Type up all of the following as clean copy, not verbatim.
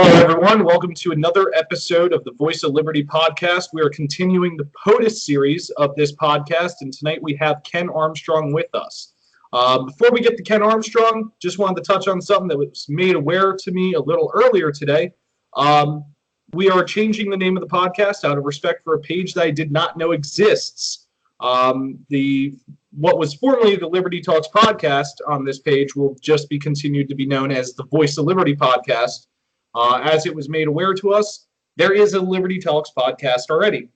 Hello, everyone. Welcome to another episode of the Voice of Liberty podcast. We are continuing the POTUS series of this podcast, and tonight we have Ken Armstrong with us. Before we get to Ken Armstrong, just wanted to touch on something that was made aware to me a little earlier today. We are changing the name of the podcast out of respect for a page that I did not know exists. What was formerly the Liberty Talks podcast on this page will just be continued to be known as the Voice of Liberty podcast. As it was made aware to us, there is a Liberty Talks podcast already.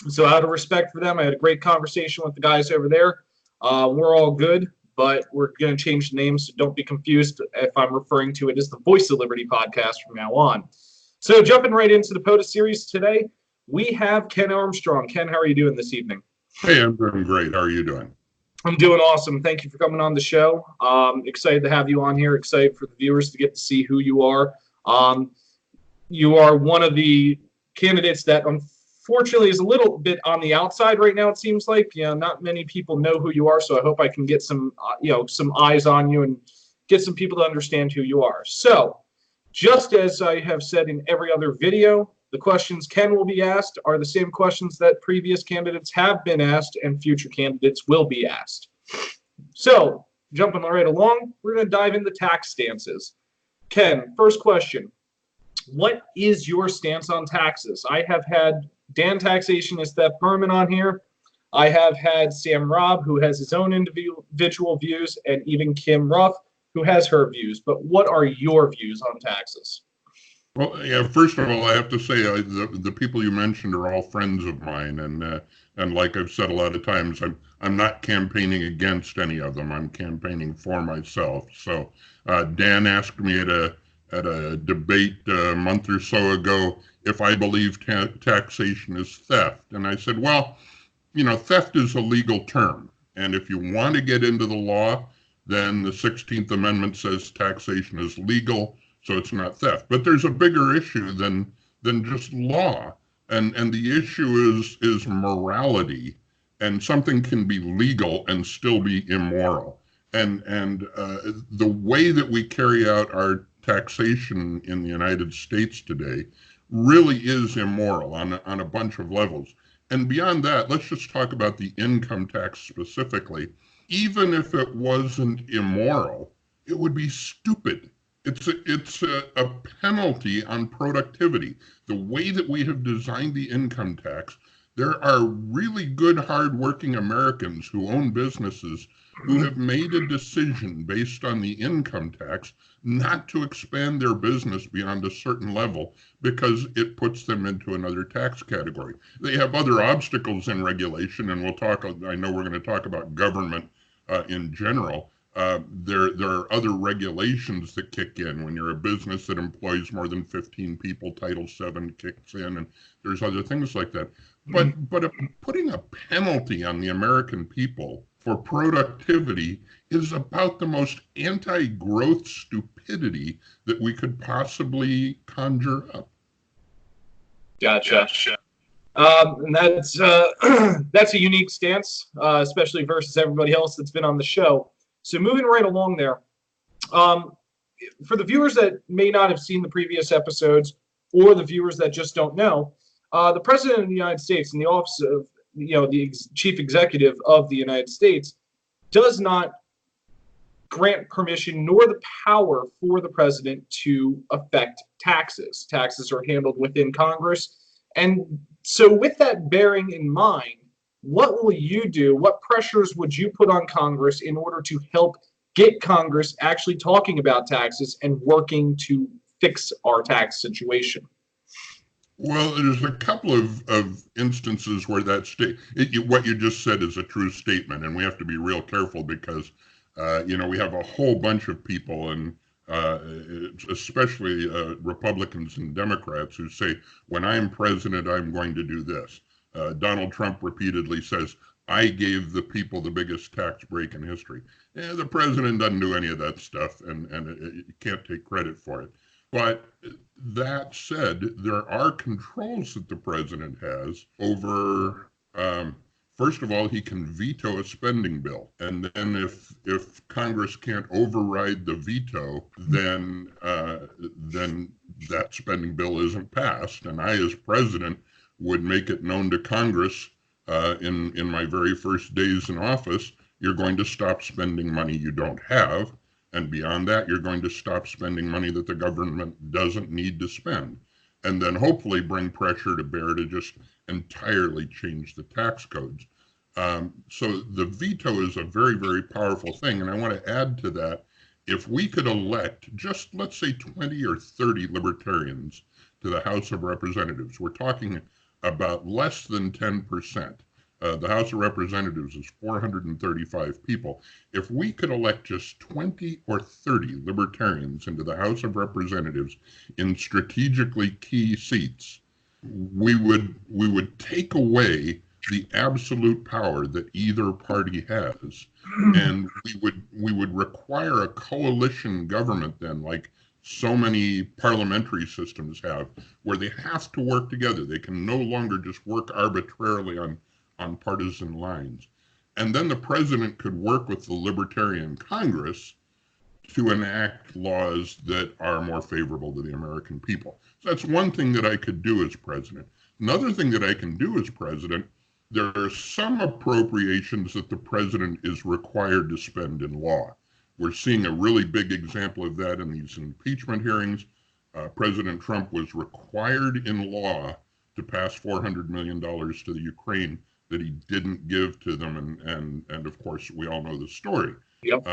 So out of respect for them, I had a great conversation with the guys over there. We're all good, but we're going to change the name, so don't be confused if I'm referring to it as the Voice of Liberty podcast from now on. So jumping right into the POTUS series today, we have Ken Armstrong. Ken, how are you doing this evening? Hey, I'm doing great. How are you doing? I'm doing awesome. Thank you for coming on the show. Excited to have you on here. Excited for the viewers to get to see who you are. You are one of the candidates that unfortunately is a little bit on the outside right now, it seems like. Not many people know who you are, so I hope I can get some eyes on you and get some people to understand who you are. So, just as I have said in every other video, the questions Ken will be asked are the same questions that previous candidates have been asked and future candidates will be asked. So, jumping right along, we're going to dive into tax stances. Ken, first question. What is your stance on taxes? I have had Dan Taxation and Steph Berman on here. I have had Sam Robb, who has his own individual views, and even Kim Ruff, who has her views. But what are your views on taxes? Well, yeah, first of all, I have to say the people you mentioned are all friends of mine. And like I've said a lot of times, I'm not campaigning against any of them. I'm campaigning for myself. So Dan asked me at a debate a month or so ago if I believe taxation is theft. And I said, well, theft is a legal term. And if you want to get into the law, then the 16th Amendment says taxation is legal, so it's not theft. But there's a bigger issue than just law. And the issue is morality. And something can be legal and still be immoral. And the way that we carry out our taxation in the United States today really is immoral on a bunch of levels. And beyond that, let's just talk about the income tax specifically. Even if it wasn't immoral, it would be stupid. It's a penalty on productivity. The way that we have designed the income tax, there are really good, hardworking Americans who own businesses who have made a decision based on the income tax not to expand their business beyond a certain level because it puts them into another tax category. They have other obstacles in regulation, and I know we're going to talk about government in general. There are other regulations that kick in when you're a business that employs more than 15 people. Title VII kicks in, and there's other things like that. But putting a penalty on the American people for productivity is about the most anti-growth stupidity that we could possibly conjure up. Gotcha. And that's a unique stance, especially versus everybody else that's been on the show. So moving right along there, for the viewers that may not have seen the previous episodes, or the viewers that just don't know, the President of the United States in the office of the Chief Executive of the United States does not grant permission nor the power for the president to affect taxes. Taxes are handled within Congress. And so with that bearing in mind, what will you do? What pressures would you put on Congress in order to help get Congress actually talking about taxes and working to fix our tax situation? Well, there's a couple of instances where what you just said is a true statement, and we have to be real careful because, we have a whole bunch of people, and especially Republicans and Democrats, who say, when I'm president, I'm going to do this. Donald Trump repeatedly says, I gave the people the biggest tax break in history. The president doesn't do any of that stuff, and you can't take credit for it. But that said, there are controls that the president has over, first of all, he can veto a spending bill. And then if Congress can't override the veto, then that spending bill isn't passed, and I, as president, would make it known to Congress in my very first days in office, you're going to stop spending money you don't have, and beyond that, you're going to stop spending money that the government doesn't need to spend, and then hopefully bring pressure to bear to just entirely change the tax codes. So the veto is a very, very powerful thing, and I want to add to that, if we could elect just, let's say, 20 or 30 libertarians to the House of Representatives, we're talking about less than 10%. The House of Representatives is 435 people. If we could elect just 20 or 30 libertarians into the House of Representatives in strategically key seats, we would take away the absolute power that either party has, and we would require a coalition government then, like so many parliamentary systems have, where they have to work together. They can no longer just work arbitrarily on partisan lines. And then the president could work with the Libertarian Congress to enact laws that are more favorable to the American people. So that's one thing that I could do as president. Another thing that I can do as president, there are some appropriations that the president is required to spend in law. We're seeing a really big example of that in these impeachment hearings. President Trump was required in law to pass $400 million to the Ukraine that he didn't give to them, and of course we all know the story. Yep.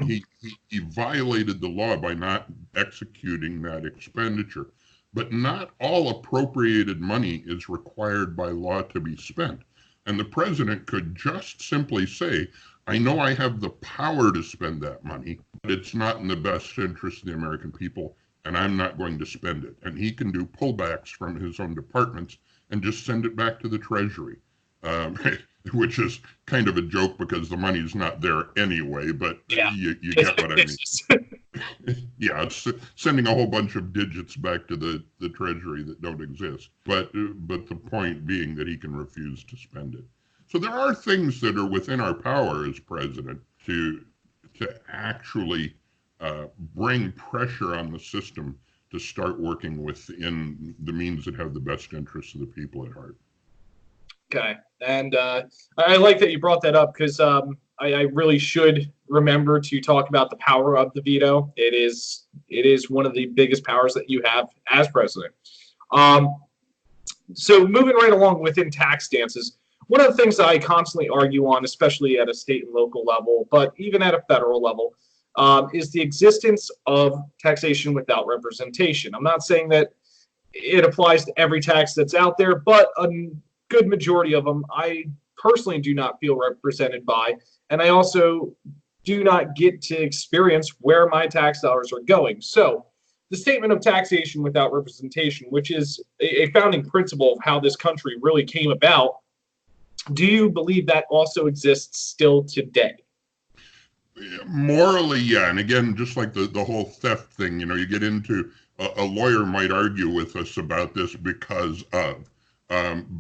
He violated the law by not executing that expenditure. But not all appropriated money is required by law to be spent. And the president could just simply say, I know I have the power to spend that money, but it's not in the best interest of the American people, and I'm not going to spend it. And he can do pullbacks from his own departments and just send it back to the Treasury, which is kind of a joke because the money's not there anyway, but yeah. you get what I mean. Yeah, it's sending a whole bunch of digits back to the Treasury that don't exist. But the point being that he can refuse to spend it. So there are things that are within our power as president to actually bring pressure on the system to start working within the means that have the best interests of the people at heart. Okay, and I like that you brought that up because I really should remember to talk about the power of the veto. It is one of the biggest powers that you have as president. So moving right along within tax stances, one of the things that I constantly argue on, especially at a state and local level, but even at a federal level, is the existence of taxation without representation. I'm not saying that it applies to every tax that's out there, but a good majority of them I personally do not feel represented by, and I also do not get to experience where my tax dollars are going. So the statement of taxation without representation, which is a founding principle of how this country really came about, do you believe that also exists still today? Morally, yeah. And again, just like the whole theft thing, you get into, a lawyer might argue with us about this because of,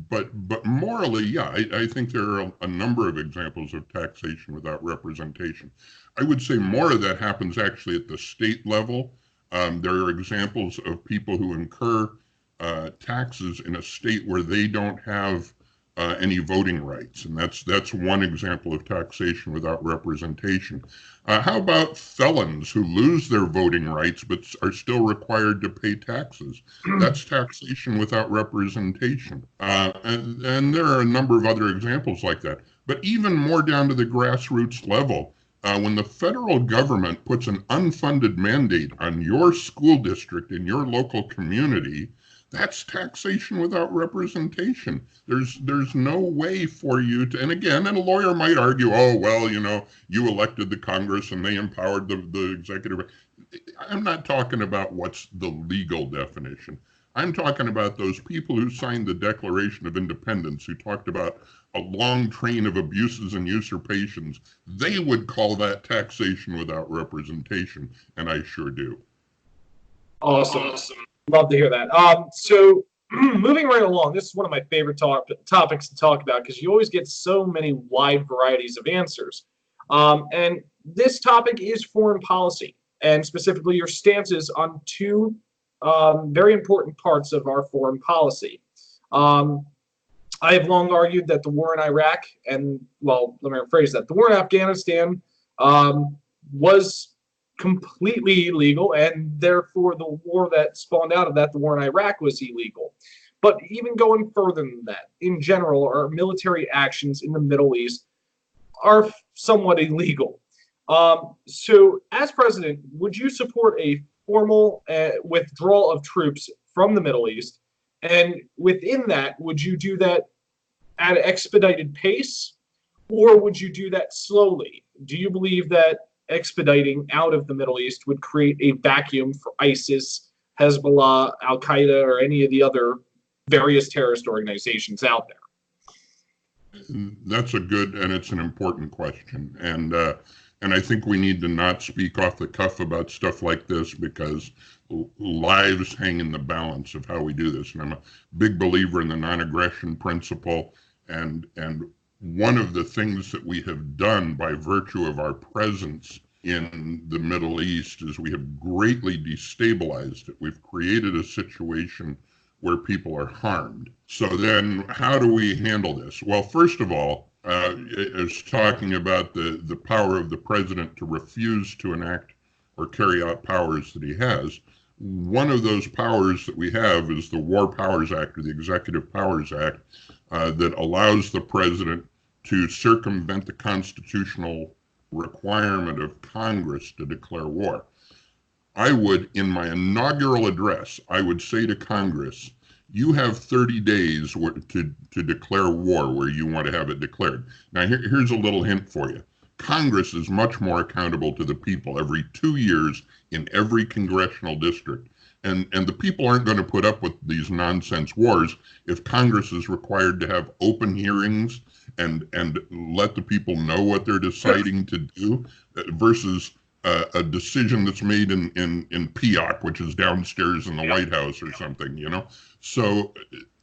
but morally, yeah, I think there are a number of examples of taxation without representation. I would say more of that happens actually at the state level. There are examples of people who incur taxes in a state where they don't have any voting rights, and that's one example of taxation without representation. How about felons who lose their voting rights but are still required to pay taxes? That's taxation without representation. And there are a number of other examples like that. But even more down to the grassroots level, when the federal government puts an unfunded mandate on your school district in your local community, that's taxation without representation. There's no way for you to, and again, and a lawyer might argue, oh, well, you elected the Congress and they empowered the executive. I'm not talking about what's the legal definition. I'm talking about those people who signed the Declaration of Independence, who talked about a long train of abuses and usurpations. They would call that taxation without representation, and I sure do. Awesome. Love to hear that. So moving right along, this is one of my favorite topics to talk about because you always get so many wide varieties of answers. And this topic is foreign policy, and specifically your stances on two very important parts of our foreign policy. I have long argued that the war in Iraq and, well, let me rephrase that, the war in Afghanistan was completely illegal, and therefore the war that spawned out of that, the war in Iraq, was illegal. But even going further than that, in general, our military actions in the Middle East are somewhat illegal. So, as president, would you support a formal withdrawal of troops from the Middle East? And within that, would you do that at an expedited pace, or would you do that slowly? Do you believe that expediting out of the Middle East would create a vacuum for ISIS, Hezbollah, Al Qaeda, or any of the other various terrorist organizations out there? That's a good and it's an important question, and I think we need to not speak off the cuff about stuff like this because lives hang in the balance of how we do this. And I'm a big believer in the non-aggression principle, and one of the things that we have done by virtue of our presence in the Middle East is we have greatly destabilized it. We've created a situation where people are harmed. So then how do we handle this? Well, first of all, is talking about the power of the president to refuse to enact or carry out powers that he has. One of those powers that we have is the War Powers Act, or the Executive Powers Act, that allows the president to circumvent the constitutional requirement of Congress to declare war. I would, in my inaugural address, I would say to Congress, you have 30 days to declare war where you want to have it declared. Now, here's a little hint for you. Congress is much more accountable to the people every 2 years in every congressional district. And the people aren't going to put up with these nonsense wars if Congress is required to have open hearings and let the people know what they're deciding to do versus a decision that's made in POC, which is downstairs in the White House or something, you know? So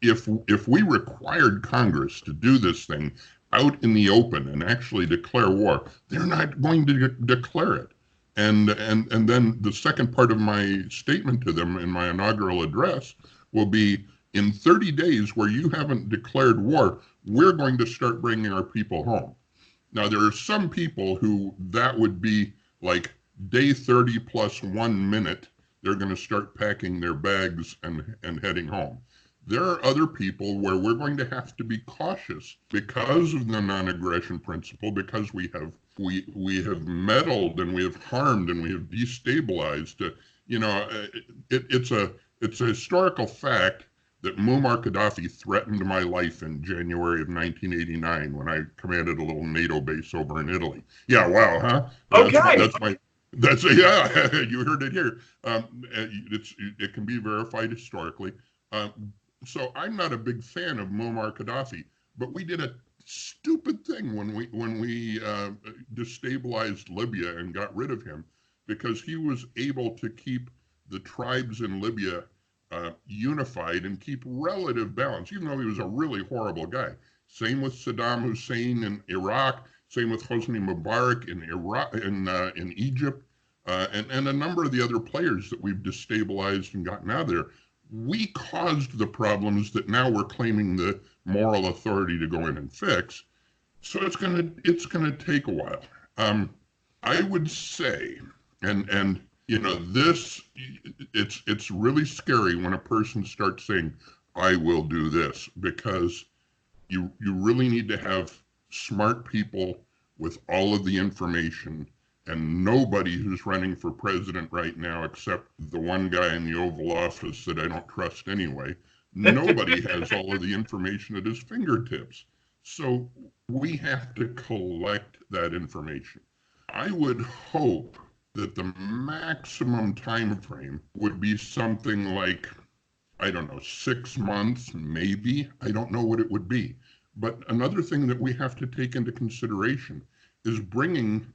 if we required Congress to do this thing out in the open and actually declare war, they're not going to declare it. And then the second part of my statement to them in my inaugural address will be, in 30 days where you haven't declared war, we're going to start bringing our people home. Now, there are some people who that would be like day 30 plus 1 minute, they're going to start packing their bags and heading home. There are other people where we're going to have to be cautious because of the non-aggression principle, because we have meddled and we have harmed and we have destabilized. It's a historical fact that Muammar Gaddafi threatened my life in January of 1989 when I commanded a little NATO base over in Italy. Yeah, wow, huh? Yeah, you heard it here. It can be verified historically. So I'm not a big fan of Muammar Gaddafi, but we did a stupid thing when we destabilized Libya and got rid of him, because he was able to keep the tribes in Libya unified and keep relative balance, even though he was a really horrible guy. Same with Saddam Hussein in Iraq, same with Hosni Mubarak in Egypt, and a number of the other players that we've destabilized and gotten out of there. We caused the problems that now we're claiming the moral authority to go in and fix. So it's gonna take a while. I would say, and this, it's really scary when a person starts saying, I will do this, because you really need to have smart people with all of the information, and nobody who's running for president right now, except the one guy in the Oval Office that I don't trust anyway, nobody has all of the information at his fingertips. So we have to collect that information. I would hope that the maximum time frame would be something like, I don't know, 6 months, maybe. I don't know what it would be. But another thing that we have to take into consideration is bringing,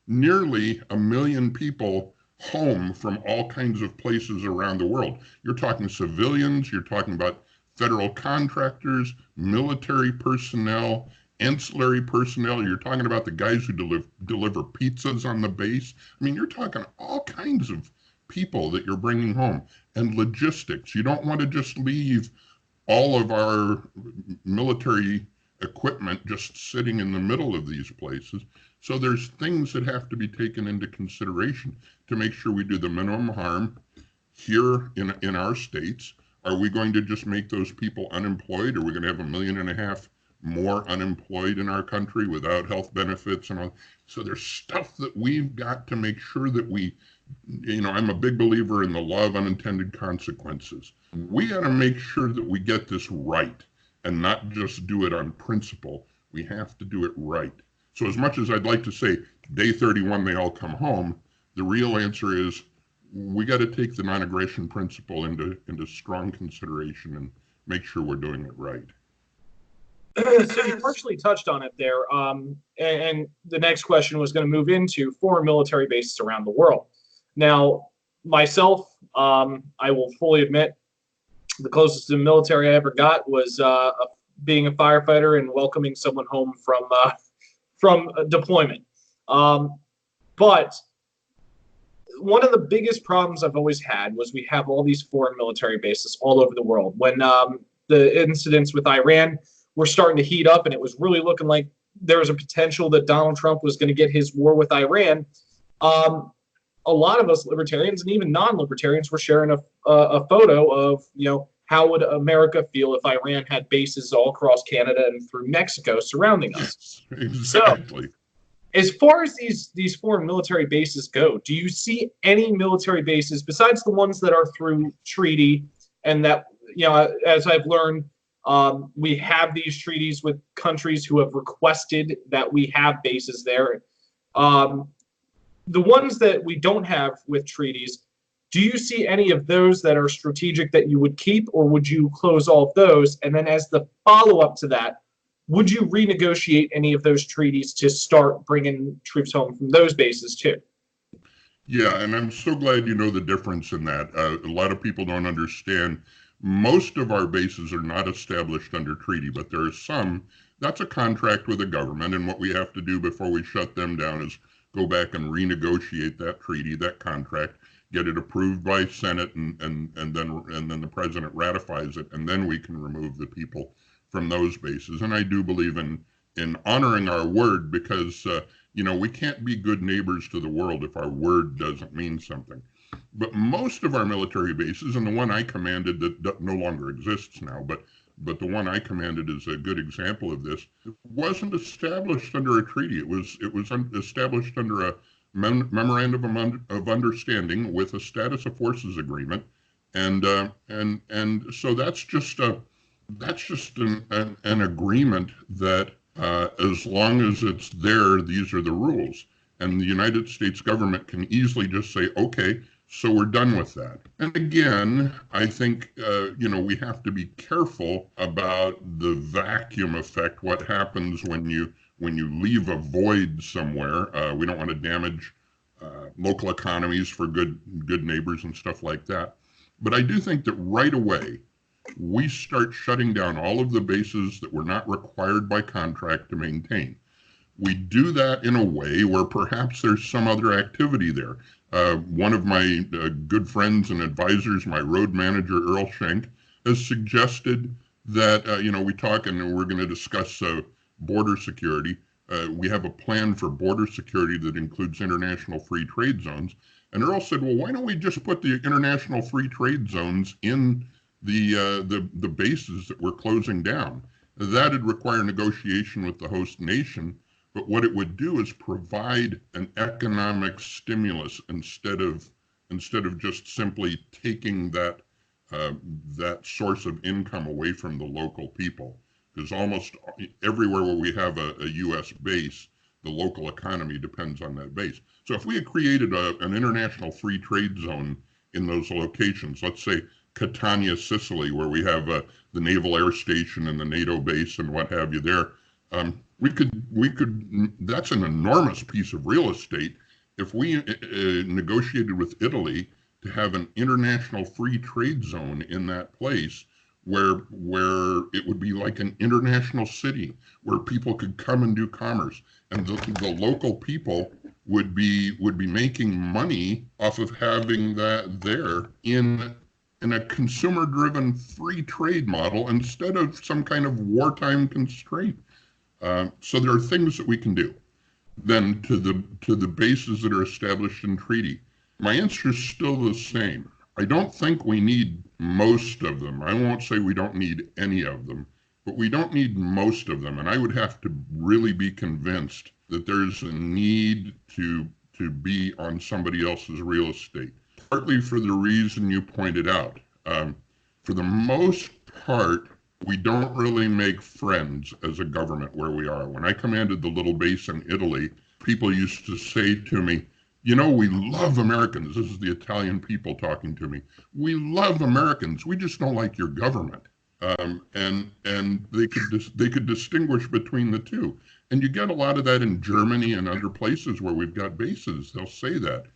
nearly 1 million people home from all kinds of places around the world. You're talking civilians, you're talking about federal contractors, military personnel, ancillary personnel. You're talking about the guys who deliver pizzas on the base. I mean, you're talking all kinds of people that you're bringing home, and logistics. You don't want to just leave all of our military equipment just sitting in the middle of these places. So there's things that have to be taken into consideration to make sure we do the minimum harm here in our states. Are we going to just make those people unemployed? Are we going to have 1.5 million more unemployed in our country without health benefits and all? So there's stuff that we've got to make sure that we, I'm a big believer in the law of unintended consequences. We got to make sure that we get this right and not just do it on principle. We have to do it right. So as much as I'd like to say day 31, they all come home, the real answer is we got to take the non-aggression principle into strong consideration and make sure we're doing it right. So you partially touched on it there, and the next question was going to move into foreign military bases around the world. Now, myself, I will fully admit, the closest to the military I ever got was being a firefighter and welcoming someone home from deployment. But one of the biggest problems I've always had was we have all these foreign military bases all over the world. When the incidents with Iran were starting to heat up and it was really looking like there was a potential that Donald Trump was going to get his war with Iran, a lot of us libertarians and even non-libertarians were sharing a photo of, how would America feel if Iran had bases all across Canada and through Mexico surrounding us? Exactly. So, as far as these foreign military bases go, do you see any military bases besides the ones that are through treaty and that, as I've learned, we have these treaties with countries who have requested that we have bases there. The ones that we don't have with treaties, do you see any of those that are strategic that you would keep, or would you close all of those? And then as the follow-up to that, would you renegotiate any of those treaties to start bringing troops home from those bases too? Yeah, and I'm so glad you know the difference in that. A lot of people don't understand. Most of our bases are not established under treaty, but there are some. That's a contract with the government, and what we have to do before we shut them down is go back and renegotiate that treaty, that contract, get it approved by Senate, and then the president ratifies it, and then we can remove the people from those bases. And I do believe in honoring our word, because we can't be good neighbors to the world if our word doesn't mean something. But most of our military bases, and the one I commanded that no longer exists now, but the one I commanded is a good example of this, wasn't established under a treaty. It was established under a memorandum of understanding with a status of forces agreement, and so that's just an agreement that as long as it's there, these are the rules, and the United States government can easily just say, okay, so we're done with that. And again, I think we have to be careful about the vacuum effect. What happens when you leave a void somewhere? We don't want to damage local economies for good neighbors and stuff like that. But I do think that right away we start shutting down all of the bases that we're not required by contract to maintain. We do that in a way where perhaps there's some other activity there. One of my good friends and advisors, my road manager, Earl Schenk, has suggested that, we talk and we're going to discuss border security. We have a plan for border security that includes international free trade zones. And Earl said, well, why don't we just put the international free trade zones in the bases that we're closing down? That'd require negotiation with the host nation. But what it would do is provide an economic stimulus instead of just simply taking that source of income away from the local people. Because almost everywhere where we have a U.S. base, the local economy depends on that base. So if we had created an international free trade zone in those locations, let's say Catania, Sicily, where we have the Naval Air Station and the NATO base and what have you there, we could. That's an enormous piece of real estate. If we negotiated with Italy to have an international free trade zone in that place, where it would be like an international city where people could come and do commerce, and the local people would be making money off of having that there in a consumer-driven free trade model instead of some kind of wartime constraint. So there are things that we can do. Then to the bases that are established in treaty, my answer is still the same. I don't think we need most of them. I won't say we don't need any of them, but we don't need most of them. And I would have to really be convinced that there's a need to be on somebody else's real estate, partly for the reason you pointed out. For the most part, we don't really make friends as a government where we are. When I commanded the little base in Italy, people used to say to me, you know, we love Americans. This is the Italian people talking to me. We love Americans. We just don't like your government. And they could distinguish between the two. And you get a lot of that in Germany and other places where we've got bases. They'll say that.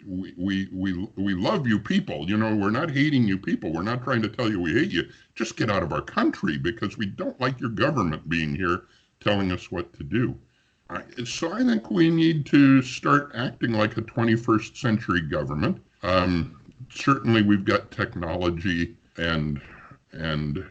We love you people. You know, we're not hating you people. We're not trying to tell you we hate you. Just get out of our country because we don't like your government being here telling us what to do. So I think we need to start acting like a 21st century government. Certainly we've got technology and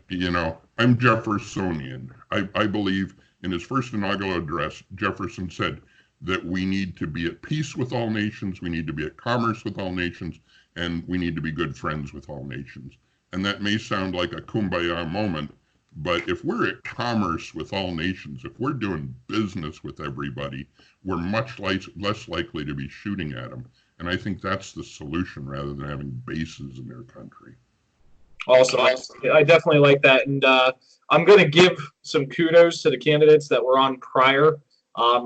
you know, I'm Jeffersonian. I believe in his first inaugural address, Jefferson said that we need to be at peace with all nations, we need to be at commerce with all nations, and we need to be good friends with all nations. And that may sound like a kumbaya moment, but if we're at commerce with all nations, if we're doing business with everybody, we're much less likely to be shooting at them. And I think that's the solution rather than having bases in their country. Awesome. I definitely like that. And I'm going to give some kudos to the candidates that were on prior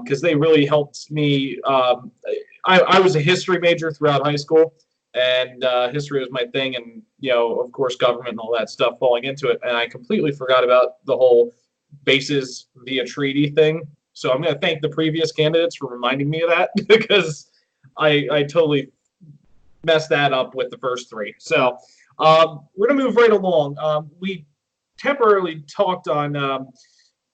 because they really helped me. I was a history major throughout high school, and history was my thing. And, you know, of course, government and all that stuff falling into it. And I completely forgot about the whole bases via treaty thing. So I'm going to thank the previous candidates for reminding me of that because I totally messed that up with the first three. So we're going to move right along. We temporarily talked on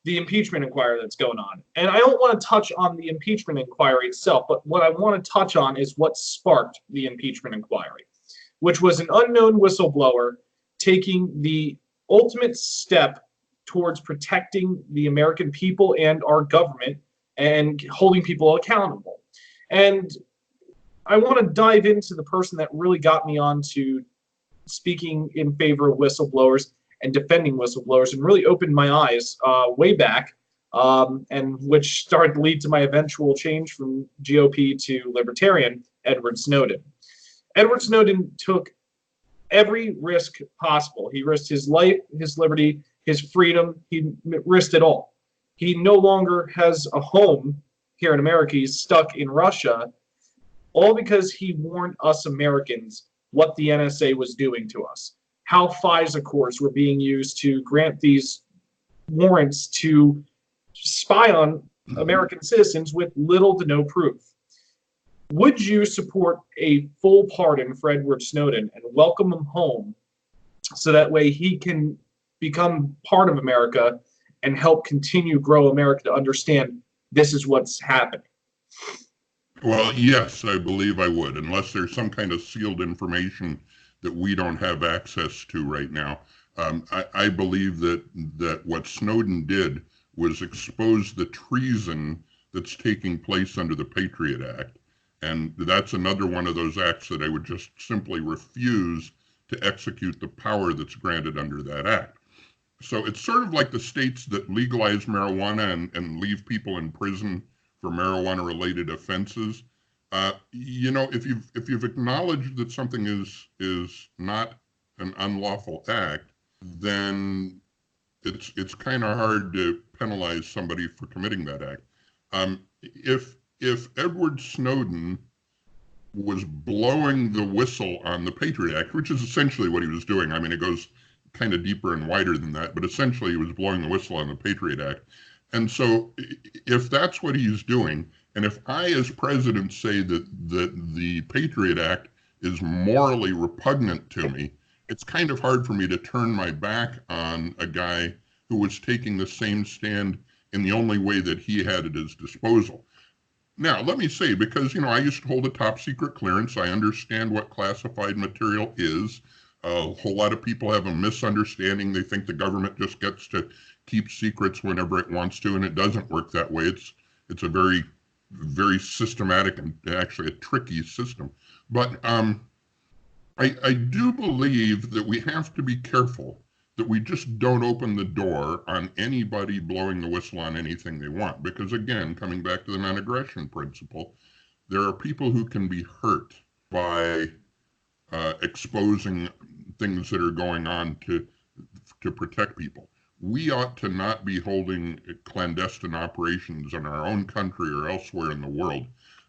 the impeachment inquiry that's going on. And I don't want to touch on the impeachment inquiry itself, but what I want to touch on is what sparked the impeachment inquiry, which was an unknown whistleblower taking the ultimate step towards protecting the American people and our government and holding people accountable. And I want to dive into the person that really got me onto speaking in favor of whistleblowers and defending whistleblowers and really opened my eyes way back, and which started to lead to my eventual change from GOP to Libertarian, Edward Snowden. Edward Snowden took every risk possible. He risked his life, his liberty, his freedom. He risked it all. He no longer has a home here in America. He's stuck in Russia, all because he warned us Americans what the NSA was doing to us, how FISA courts were being used to grant these warrants to spy on American citizens with little to no proof. Would you support a full pardon for Edward Snowden and welcome him home so that way he can become part of America and help continue grow America to understand this is what's happening? Well, yes, I believe I would, unless there's some kind of sealed information that we don't have access to right now. I believe that what Snowden did was expose the treason that's taking place under the Patriot Act. And that's another one of those acts that I would just simply refuse to execute the power that's granted under that act. So it's sort of like the states that legalize marijuana and leave people in prison for marijuana-related offenses. You know, if you've acknowledged that something is not an unlawful act, then it's kind of hard to penalize somebody for committing that act. If Edward Snowden was blowing the whistle on the Patriot Act, which is essentially what he was doing. I mean, it goes kind of deeper and wider than that, but essentially he was blowing the whistle on the Patriot Act. And so if that's what he's doing, and if I as president say that the Patriot Act is morally repugnant to me, it's kind of hard for me to turn my back on a guy who was taking the same stand in the only way that he had at his disposal. Now, let me say, because, I used to hold a top secret clearance, I understand what classified material is. A whole lot of people have a misunderstanding. They think the government just gets to keep secrets whenever it wants to, and it doesn't work that way. It's a very, very systematic and actually a tricky system. But I do believe that we have to be careful that we just don't open the door on anybody blowing the whistle on anything they want. Because again, coming back to the non-aggression principle, there are people who can be hurt by exposing things that are going on to protect people. We ought to not be holding clandestine operations in our own country or elsewhere in the world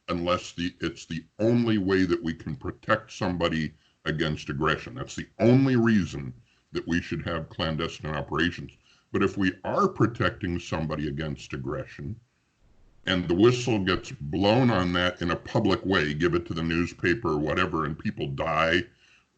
unless it's the only way that we can protect somebody against aggression. That's the only reason that we should have clandestine operations. But if we are protecting somebody against aggression and the whistle gets blown on that in a public way, give it to the newspaper or whatever, and people die,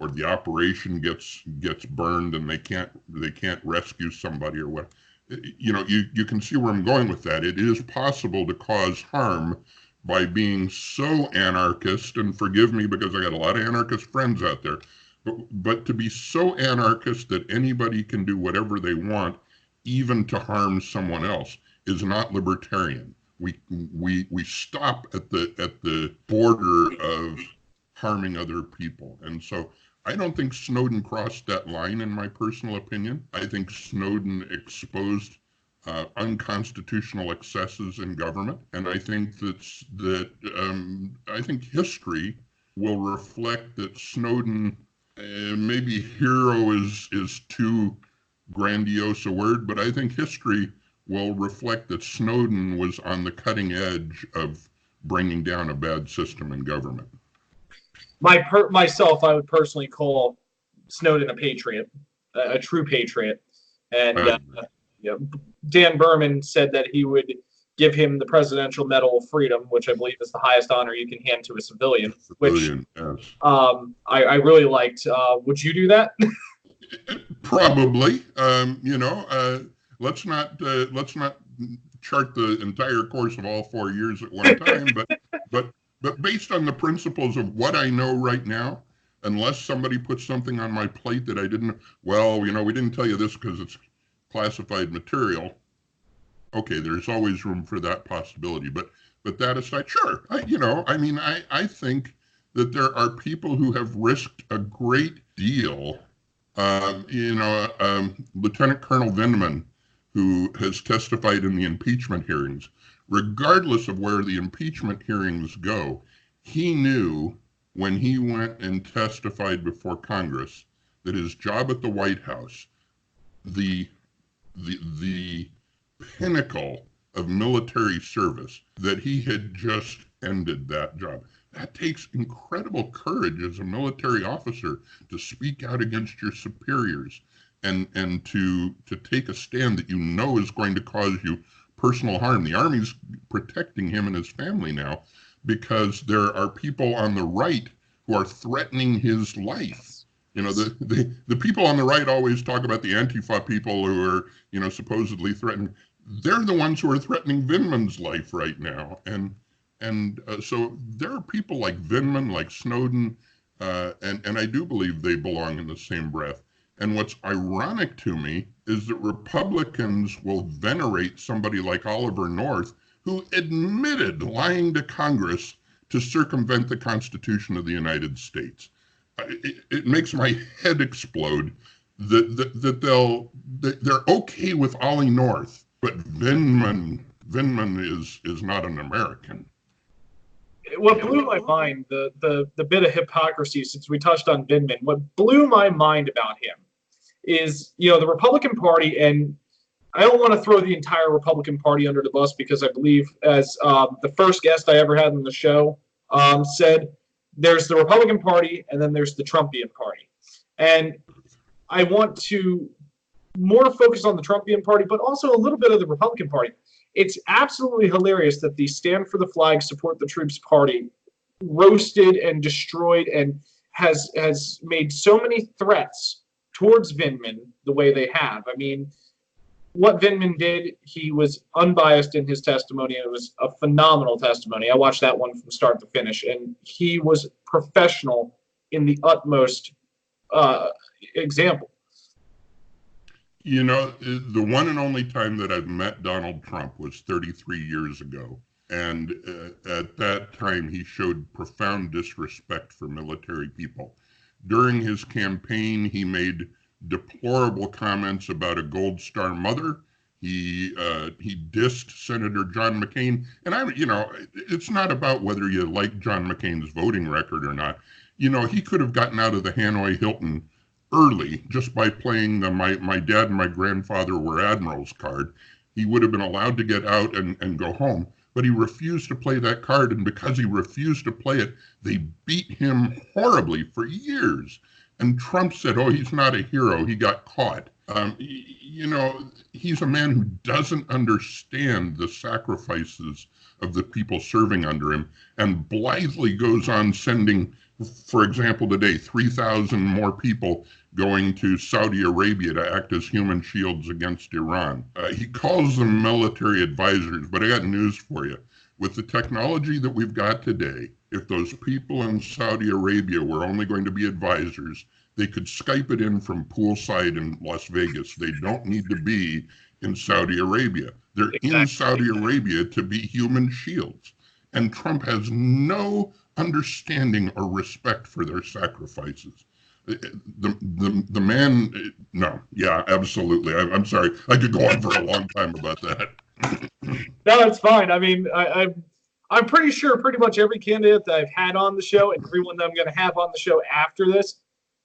or the operation gets burned and they can't rescue somebody or what, you can see where I'm going with that. It is possible to cause harm by being so anarchist, and forgive me because I got a lot of anarchist friends out there, but to be so anarchist that anybody can do whatever they want, even to harm someone else, is not libertarian. We stop at the border of harming other people. And so I don't think Snowden crossed that line, in my personal opinion. I think Snowden exposed unconstitutional excesses in government, and I think I think history will reflect that Snowden, maybe hero is too grandiose a word, but I think history will reflect that Snowden was on the cutting edge of bringing down a bad system in government. Myself, I would personally call Snowden a patriot, a true patriot, and Dan Berman said that he would give him the Presidential Medal of Freedom, which I believe is the highest honor you can hand to a civilian. Which yes. I really liked. Would you do that? Probably. Let's not chart the entire course of all 4 years at one time, but based on the principles of what I know right now, unless somebody puts something on my plate that I didn't, we didn't tell you this because it's classified material. Okay, there's always room for that possibility. But that aside, sure. I think that there are people who have risked a great deal. Lieutenant Colonel Vindman, who has testified in the impeachment hearings, regardless of where the impeachment hearings go, he knew when he went and testified before Congress that his job at the White House, the pinnacle of military service, that he had just ended that job. That takes incredible courage as a military officer to speak out against your superiors and to take a stand that you know is going to cause you personal harm. The Army's protecting him and his family now because there are people on the right who are threatening his life. The people on the right always talk about the Antifa people who are, supposedly threatened. They're the ones who are threatening Vindman's life right now. And so there are people like Vindman, like Snowden, and I do believe they belong in the same breath. And what's ironic to me is that Republicans will venerate somebody like Oliver North, who admitted lying to Congress to circumvent the Constitution of the United States. It makes my head explode that they're okay with Ollie North, but Vindman is not an American. What blew my mind, the bit of hypocrisy, since we touched on Vindman, what blew my mind about him is, the Republican Party, and I don't want to throw the entire Republican Party under the bus because I believe, as the first guest I ever had on the show said, there's the Republican Party and then there's the Trumpian Party. And I want to more focus on the Trumpian Party, but also a little bit of the Republican Party. It's absolutely hilarious that the Stand for the Flag, Support the Troops Party roasted and destroyed and has made so many threats towards Vindman the way they have. I mean, what Vindman did, he was unbiased in his testimony. It was a phenomenal testimony. I watched that one from start to finish, and he was professional in the utmost example. You know, the one and only time that I've met Donald Trump was 33 years ago. And at that time, he showed profound disrespect for military people. During his campaign, he made deplorable comments about a Gold Star mother. He dissed Senator John McCain. And it's not about whether you like John McCain's voting record or not. You know, he could have gotten out of the Hanoi Hilton early just by playing the my dad and my grandfather were admirals card. He would have been allowed to get out and go home, but he refused to play that card, and because he refused to play it, they beat him horribly for years. And Trump said, oh, he's not a hero, he got caught. You know, he's a man who doesn't understand the sacrifices of the people serving under him, and blithely goes on sending, for example, today, 3,000 more people going to Saudi Arabia to act as human shields against Iran. He calls them military advisors, but I got news for you. With the technology that we've got today, if those people in Saudi Arabia were only going to be advisors, they could Skype it in from poolside in Las Vegas. They don't need to be in Saudi Arabia. They're in Saudi Arabia to be human shields. And Trump has no understanding or respect for their sacrifices. The man, no, yeah, absolutely. I'm sorry. I could go on for a long time about that. No, it's fine. I mean, I'm pretty sure pretty much every candidate that I've had on the show and everyone that I'm going to have on the show after this,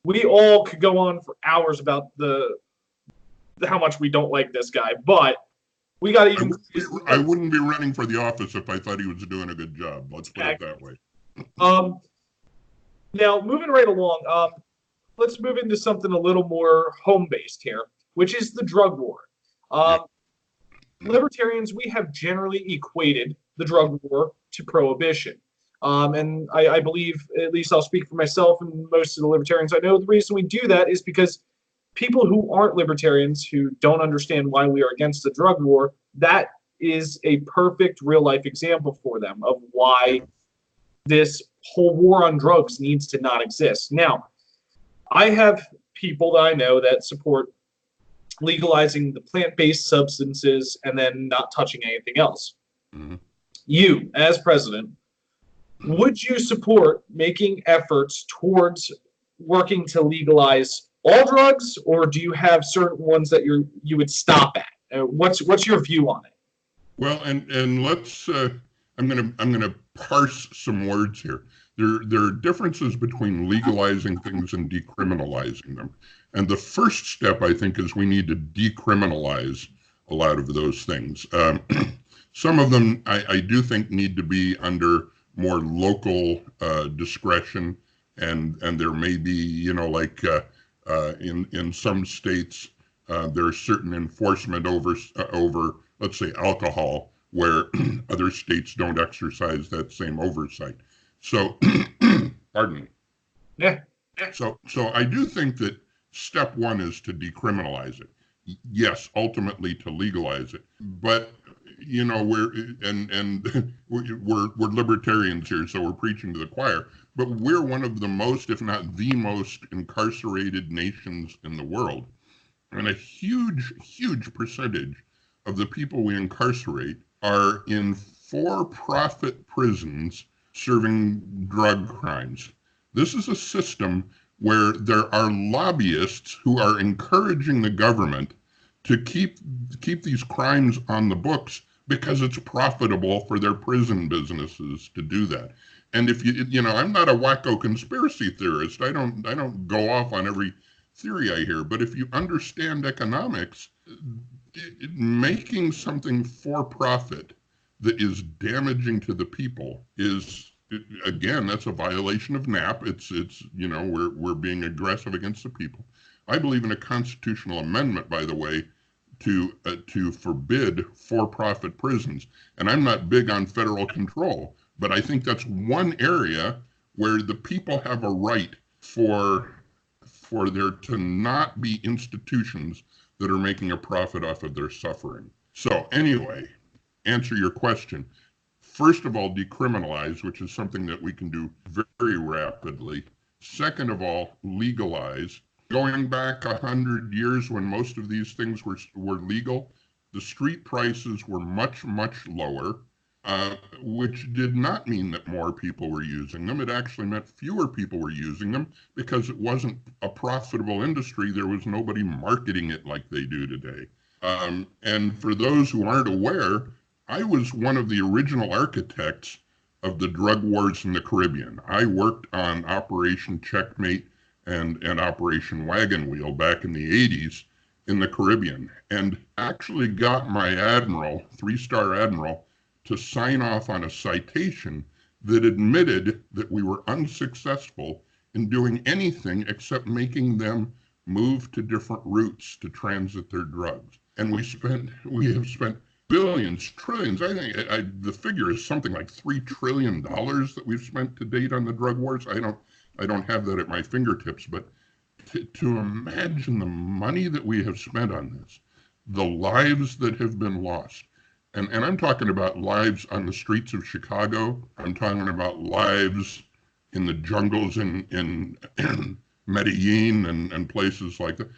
we all could go on for hours about how much we don't like this guy. But we got to even. I wouldn't be running for the office if I thought he was doing a good job. Let's put it that way. Now, moving right along, let's move into something a little more home-based here, which is the drug war. Libertarians, we have generally equated the drug war to prohibition. And I believe, at least I'll speak for myself and most of the libertarians I know, the reason we do that is because people who aren't libertarians, who don't understand why we are against the drug war, that is a perfect real-life example for them of why this whole war on drugs needs to not exist. Now, I have people that I know that support legalizing the plant-based substances and then not touching anything else. Mm-hmm. You, as president, would you support making efforts towards working to legalize all drugs, or do you have certain ones that you would stop at? What's your view on it? Well, and let's I'm gonna parse some words here. There are differences between legalizing things and decriminalizing them. And the first step, I think, is we need to decriminalize a lot of those things. Some of them I do think need to be under more local discretion, and there may be, you know, like in some states there's certain enforcement over let's say alcohol, where other states don't exercise that same oversight. So, pardon me. Yeah. So I do think that step one is to decriminalize it. Yes, ultimately to legalize it. But you know, we're libertarians here, so we're preaching to the choir. But we're one of the most, if not the most, incarcerated nations in the world, and a huge percentage of the people we incarcerate are in for-profit prisons serving drug crimes. This is a system where there are lobbyists who are encouraging the government to keep these crimes on the books because it's profitable for their prison businesses to do that. And if you know, I'm not a wacko conspiracy theorist. I don't go off on every theory I hear, but if you understand economics, making something for profit that is damaging to the people is, again, that's a violation of NAP. It's you know, we're being aggressive against the people. I believe in a constitutional amendment, by the way, to forbid for-profit prisons. And I'm not big on federal control, but I think that's one area where the people have a right for there to not be institutions that are making a profit off of their suffering. So anyway, answer your question. First of all, decriminalize, which is something that we can do very rapidly. Second of all, legalize. Going back 100 years when most of these things were legal, the street prices were much, much lower, which did not mean that more people were using them. It actually meant fewer people were using them because it wasn't a profitable industry. There was nobody marketing it like they do today. And for those who aren't aware, I was one of the original architects of the drug wars in the Caribbean. I worked on Operation Checkmate and Operation Wagon Wheel back in the 80s in the Caribbean, and actually got my admiral, 3-star admiral, to sign off on a citation that admitted that we were unsuccessful in doing anything except making them move to different routes to transit their drugs. And we have spent billions, trillions. I think the figure is something like $3 trillion that we've spent to date on the drug wars. I don't have that at my fingertips, but to imagine the money that we have spent on this, the lives that have been lost, and I'm talking about lives on the streets of Chicago. I'm talking about lives in the jungles in Medellin and places like that.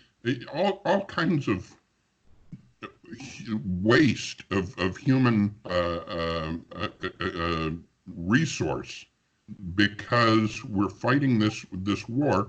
All kinds of waste of human resource because we're fighting this war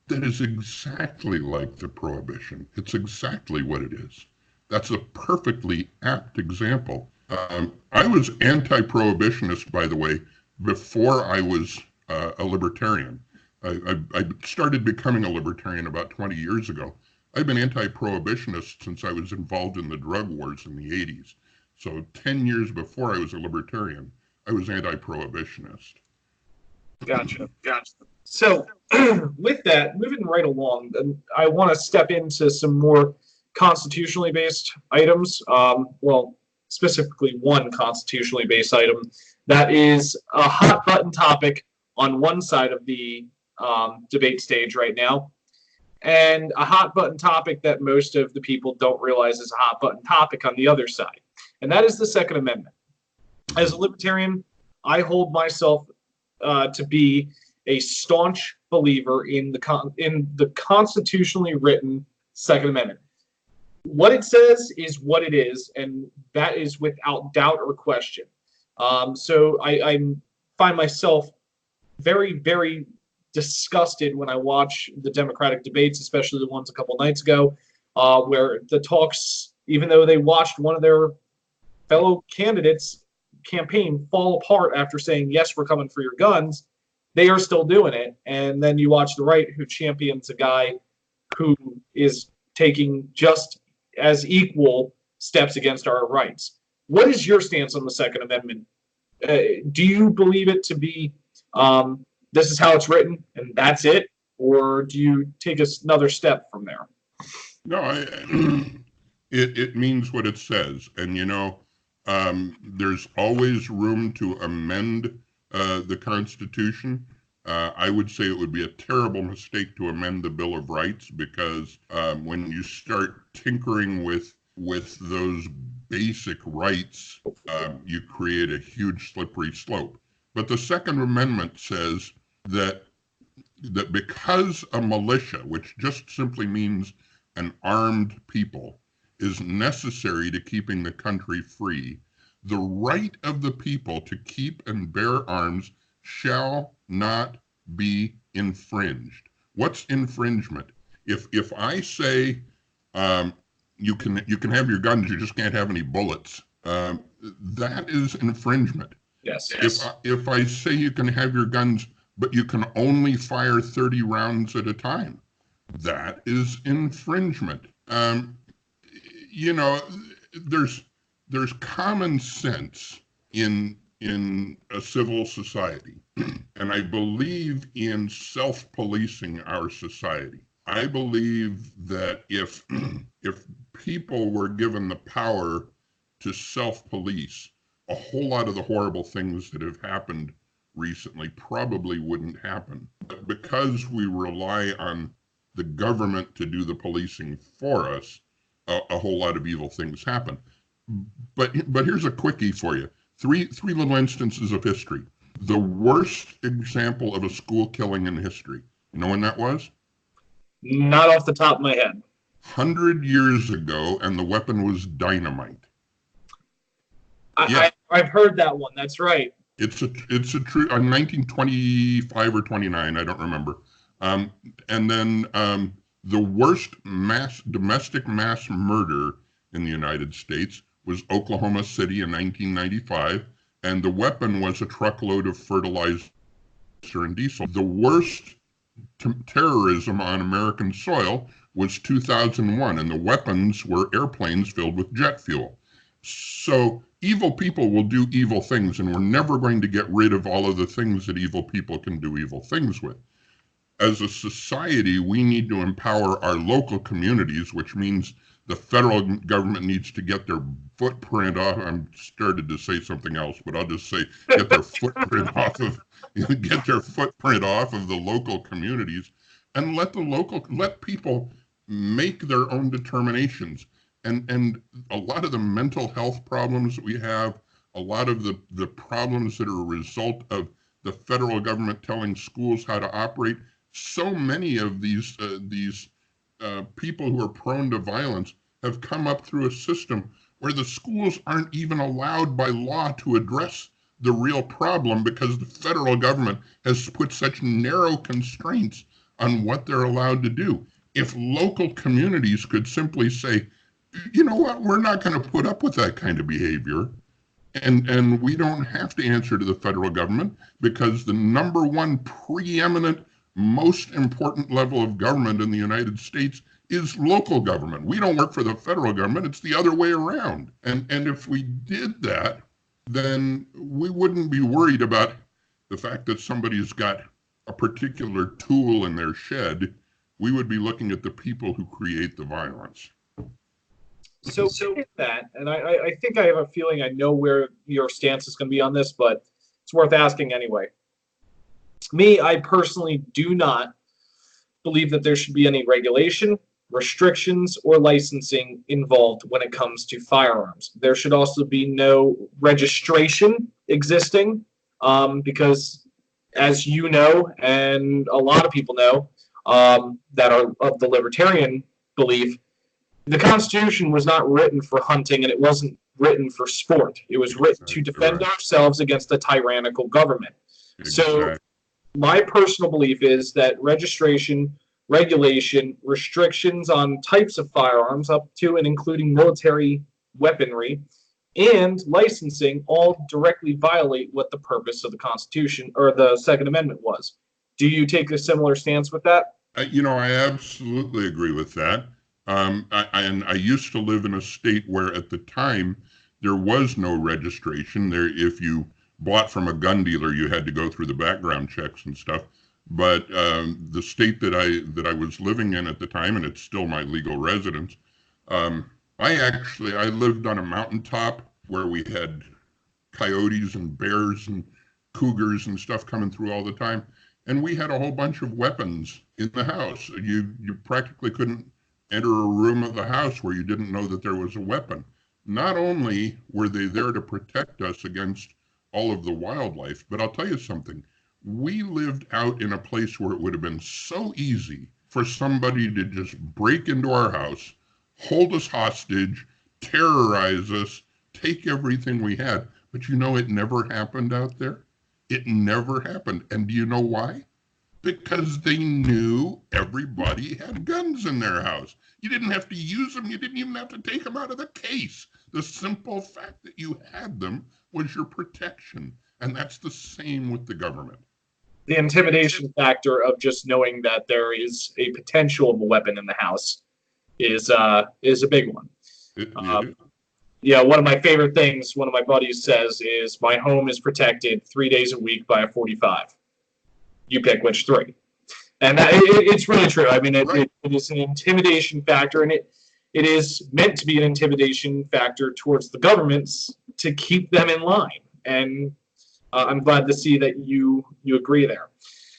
that is exactly like the Prohibition. It's exactly what it is. That's a perfectly apt example. I was anti-prohibitionist, by the way, before I was a libertarian. I started becoming a libertarian about 20 years ago. I've been anti-prohibitionist since I was involved in the drug wars in the 80s. So 10 years before I was a libertarian, I was anti-prohibitionist. Gotcha. So with that, moving right along, I want to step into some more constitutionally based items. Well, specifically one constitutionally based item that is a hot button topic on one side of the debate stage right now, and a hot button topic that most of the people don't realize is a hot button topic on the other side, and that is the Second Amendment. As a libertarian, I hold myself to be a staunch believer in the constitutionally written Second Amendment. What it says is what it is, and that is without doubt or question. So I find myself very, very disgusted when I watch the Democratic debates, especially the ones a couple nights ago, where the talks, even though they watched one of their fellow candidates campaign fall apart after saying, yes, we're coming for your guns, they are still doing it. And then you watch the right, who champions a guy who is taking just as equal steps against our rights. What is your stance on the Second Amendment? Do you believe it to be this is how it's written and that's it? Or do you take another step from there? No, it means what it says. And, there's always room to amend the Constitution. I would say it would be a terrible mistake to amend the Bill of Rights because when you start tinkering with those basic rights, you create a huge slippery slope. But the Second Amendment says that because a militia, which just simply means an armed people, is necessary to keeping the country free, the right of the people to keep and bear arms shall not be infringed. What's infringement? If I say you can have your guns, you just can't have any bullets, that is infringement. Yes. If I say you can have your guns, but you can only fire 30 rounds at a time, that is infringement. There's common sense in a civil society, and I believe in self-policing our society. I believe that if people were given the power to self-police, a whole lot of the horrible things that have happened recently probably wouldn't happen. But because we rely on the government to do the policing for us, a whole lot of evil things happen. But here's a quickie for you. Three little instances of history. The worst example of a school killing in history. You know when that was? Not off the top of my head. 100 years ago, and the weapon was dynamite. I've heard that one. That's right. It's a true, 1925 or 29, I don't remember. And then the worst domestic mass murder in the United States was Oklahoma City in 1995, and the weapon was a truckload of fertilizer and diesel. The worst terrorism on American soil was 2001, and the weapons were airplanes filled with jet fuel. So evil people will do evil things, and we're never going to get rid of all of the things that evil people can do evil things with. As a society, we need to empower our local communities, which means the federal government needs to get their footprint off. I'm started to say something else, but I'll just say get their footprint off of the local communities, and let people make their own determinations. And a lot of the mental health problems that we have, a lot of the problems that are a result of the federal government telling schools how to operate, so many of these people who are prone to violence have come up through a system where the schools aren't even allowed by law to address the real problem because the federal government has put such narrow constraints on what they're allowed to do. If local communities could simply say, you know what, we're not going to put up with that kind of behavior, and we don't have to answer to the federal government, because the number one preeminent, most important level of government in the United States is local government. We don't work for the federal government. It's the other way around. And if we did that, then we wouldn't be worried about the fact that somebody's got a particular tool in their shed. We would be looking at the people who create the violence. So that, and I think I have a feeling I know where your stance is going to be on this, but it's worth asking anyway. Me, I personally do not believe that there should be any regulation, restrictions, or licensing involved when it comes to firearms. There should also be no registration existing, because, as you know, and a lot of people know that are of the libertarian belief, the Constitution was not written for hunting, and it wasn't written for sport. It was written to defend ourselves against a tyrannical government. So my personal belief is that registration, regulation, restrictions on types of firearms up to and including military weaponry, and licensing all directly violate what the purpose of the Constitution or the Second Amendment was. Do you take a similar stance with that? I absolutely agree with that. I used to live in a state where at the time there was no registration. If you bought from a gun dealer, you had to go through the background checks and stuff. But the state that I was living in at the time, and it's still my legal residence, I lived on a mountaintop where we had coyotes and bears and cougars and stuff coming through all the time, and we had a whole bunch of weapons in the house. You practically couldn't enter a room of the house where you didn't know that there was a weapon. Not only were they there to protect us against all of the wildlife, but I'll tell you something. We lived out in a place where it would have been so easy for somebody to just break into our house, hold us hostage, terrorize us, take everything we had. But it never happened out there. It never happened. And do you know why? Because they knew everybody had guns in their house. You didn't have to use them. You didn't even have to take them out of the case. The simple fact that you had them was your protection. And that's the same with the government. The intimidation factor of just knowing that there is a potential of a weapon in the house is a big one. Yeah, one of my favorite things one of my buddies says is, my home is protected 3 days a week by a 45. You pick which three. And it's really true. I mean, it is an intimidation factor, and it is meant to be an intimidation factor towards the governments to keep them in line. And I'm glad to see that you agree there.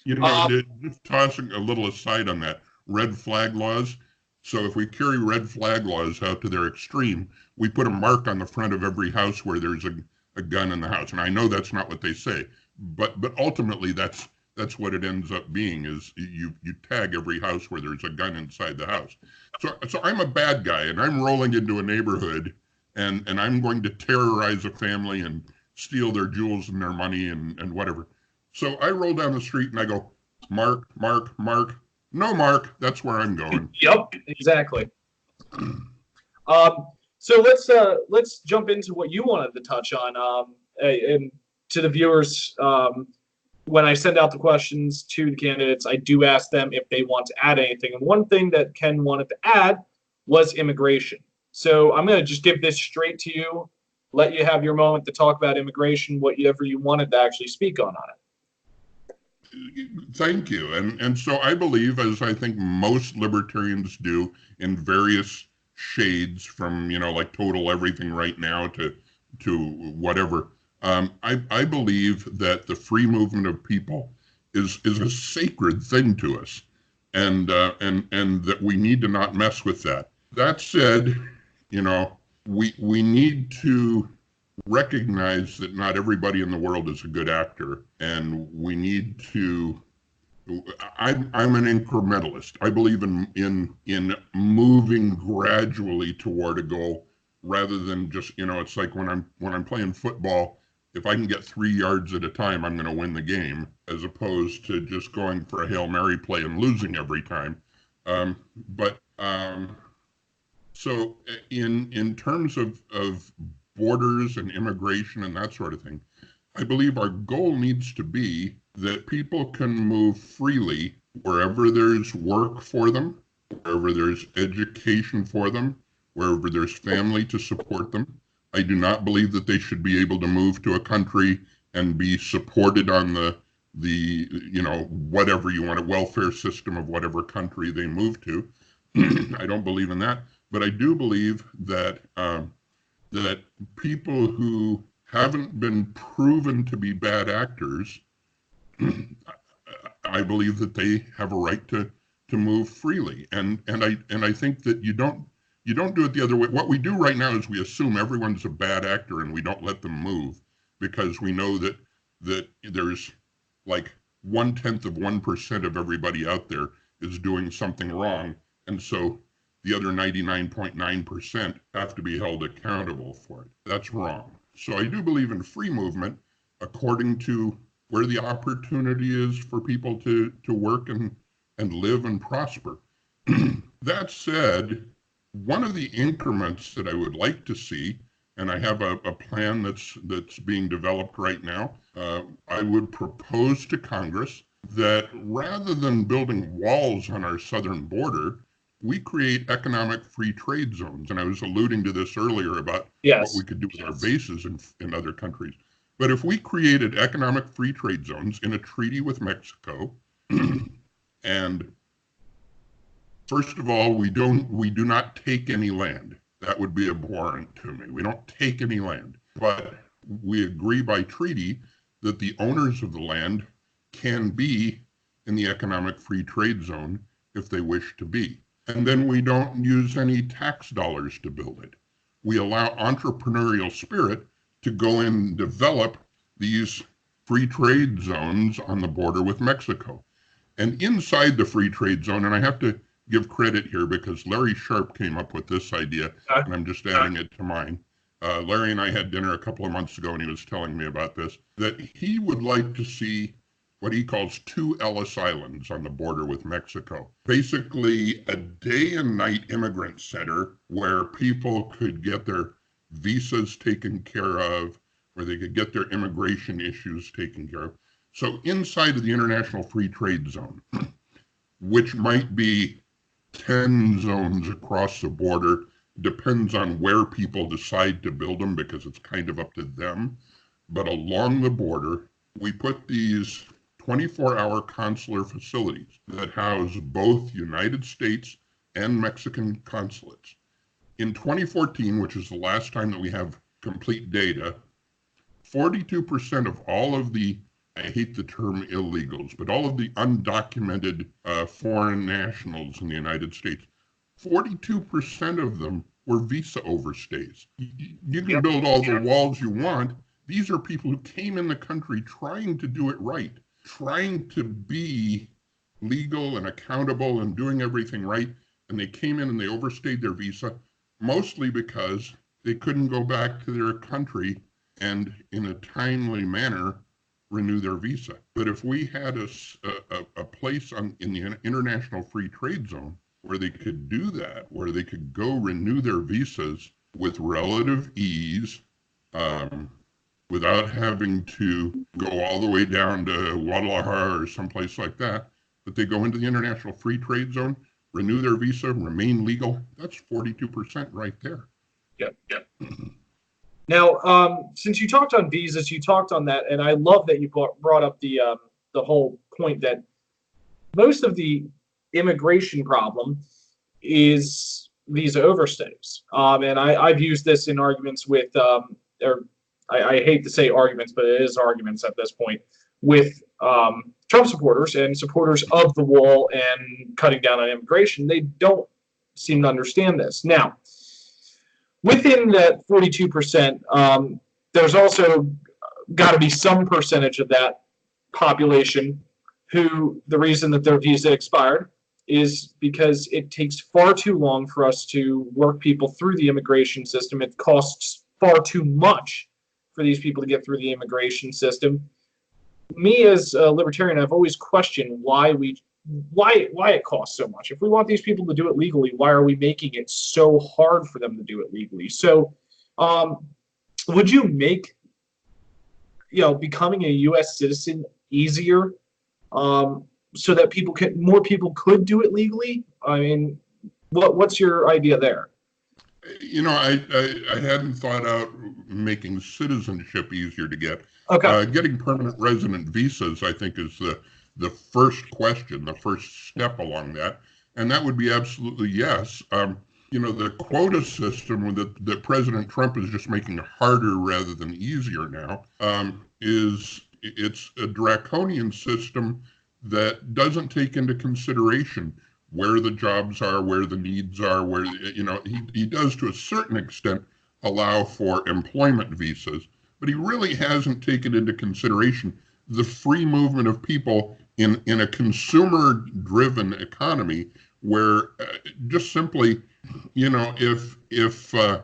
Just tossing a little aside on that, red flag laws, So if we carry red flag laws out to their extreme, we put a mark on the front of every house where there's a gun in the house. And I know that's not what they say, but ultimately that's what it ends up being, is you tag every house where there's a gun inside the house. So I'm a bad guy, and I'm rolling into a neighborhood, and I'm going to terrorize a family and steal their jewels and their money and whatever. So I roll down the street and I go, Mark, Mark, Mark. No, Mark, that's where I'm going. Yep, exactly. So let's jump into what you wanted to touch on, and to the viewers. When I send out the questions to the candidates, I do ask them if they want to add anything. And one thing that Ken wanted to add was immigration. So I'm going to just give this straight to you, let you have your moment to talk about immigration, whatever you wanted to actually speak on it. Thank you. And so I believe, as I think most libertarians do, in various shades, from, like total everything right now to whatever, I believe that the free movement of people is a sacred thing to us, and that we need to not mess with that. That said, we need to recognize that not everybody in the world is a good actor, and we need to. I'm an incrementalist. I believe in moving gradually toward a goal, rather than just, it's like when I'm playing football. If I can get 3 yards at a time, I'm going to win the game, as opposed to just going for a Hail Mary play and losing every time. So in terms of borders and immigration and that sort of thing, I believe our goal needs to be that people can move freely wherever there's work for them, wherever there's education for them, wherever there's family to support them. I do not believe that they should be able to move to a country and be supported on the whatever you want, a welfare system of whatever country they move to. I don't believe in that, but I do believe that that people who haven't been proven to be bad actors, I believe that they have a right to move freely, and I think that you don't do it the other way. What we do right now is we assume everyone's a bad actor and we don't let them move, because we know that there's like 0.1% of everybody out there is doing something wrong, and so the other 99.9% have to be held accountable for it. That's wrong. So I do believe in free movement according to where the opportunity is for people to work and live and prosper. That said, one of the increments that I would like to see, and I have a plan that's being developed right now, I would propose to Congress that rather than building walls on our southern border, we create economic free trade zones. And I was alluding to this earlier about what we could do with our bases in other countries. But if we created economic free trade zones in a treaty with Mexico, and first of all, we do not take any land. That would be abhorrent to me. We don't take any land, but we agree by treaty that the owners of the land can be in the economic free trade zone if they wish to be. And then we don't use any tax dollars to build it. We allow entrepreneurial spirit to go in and develop these free trade zones on the border with Mexico. And inside the free trade zone, and I have to give credit here because Larry Sharp came up with this idea, and I'm just adding it to mine. Larry and I had dinner a couple of months ago, and he was telling me about this, that he would like to see what he calls 2 Ellis Islands on the border with Mexico. Basically, a day and night immigrant center where people could get their visas taken care of, where they could get their immigration issues taken care of. So inside of the International Free Trade Zone, which might be 10 zones across the border, depends on where people decide to build them because it's kind of up to them. But along the border, we put these 24-hour consular facilities that house both United States and Mexican consulates. In 2014, which is the last time that we have complete data, 42% of all of the, I hate the term illegals, but all of the undocumented foreign nationals in the United States, 42% of them were visa overstays. You can build all the walls you want. These are people who came in the country trying to do it right, trying to be legal and accountable and doing everything right. And they came in and they overstayed their visa, mostly because they couldn't go back to their country and in a timely manner renew their visa. But if we had a place in the international free trade zone where they could do that, where they could go renew their visas with relative ease, without having to go all the way down to Guadalajara or someplace like that, but they go into the international free trade zone, renew their visa, remain legal, that's 42% right there. Yep. Now, since you talked on visas, you talked on that, and I love that you brought up the whole point that most of the immigration problem is visa overstays. And I've used this in arguments with, I hate to say arguments, but it is arguments at this point, with Trump supporters and supporters of the wall and cutting down on immigration. They don't seem to understand this. Now, within that 42%, there's also got to be some percentage of that population who the reason that their visa expired is because it takes far too long for us to work people through the immigration system. It costs far too much for these people to get through the immigration system. Me as a libertarian, I've always questioned why it costs so much. If we want these people to do it legally, why are we making it so hard for them to do it legally? So would you make becoming a U.S. citizen easier so that more people could do it legally? I mean, what's your idea there? I hadn't thought out making citizenship easier to get. Okay. Getting permanent resident visas, I think, is the first question, the first step along that. And that would be absolutely yes. The quota system that President Trump is just making harder rather than easier now, it's a draconian system that doesn't take into consideration where the jobs are, where the needs are, where, he does to a certain extent allow for employment visas, but he really hasn't taken into consideration the free movement of people in a consumer-driven economy where just simply, if a